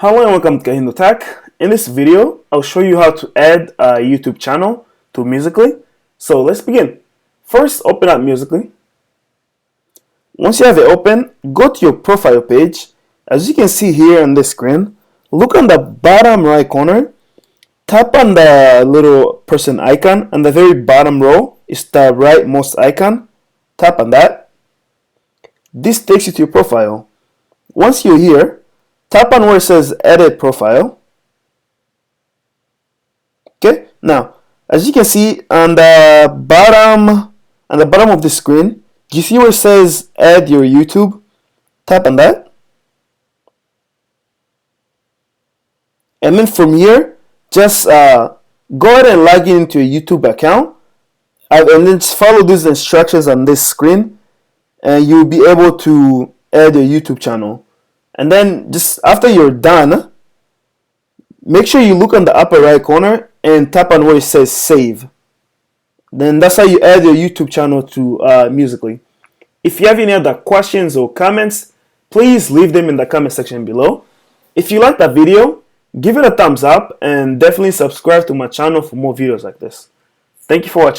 Hello and welcome to KahindoTech. In this video, I'll show you how to add a YouTube channel to Musical.ly. So let's begin. First, open up Musical.ly. Once you have it open, go to your profile page. As you can see here on the screen, look on the bottom right corner, tap on the little person icon, and the very bottom row is the rightmost icon. Tap on that. This takes you to your profile. Once you're here, tap on where it says edit profile. Okay, now as you can see on the bottom of the screen, do you see where it says add your YouTube? Tap on that. And then from here, just go ahead and log in into your YouTube account, and then just follow these instructions on this screen, and you'll be able to add your YouTube channel. And then just after you're done, make sure you look on the upper right corner and tap on where it says save. Then that's how you add your YouTube channel to Musical.ly. If you have any other questions or comments, please leave them in the comment section below. If you like that video, give it a thumbs up and definitely subscribe to my channel for more videos like this. Thank you for watching.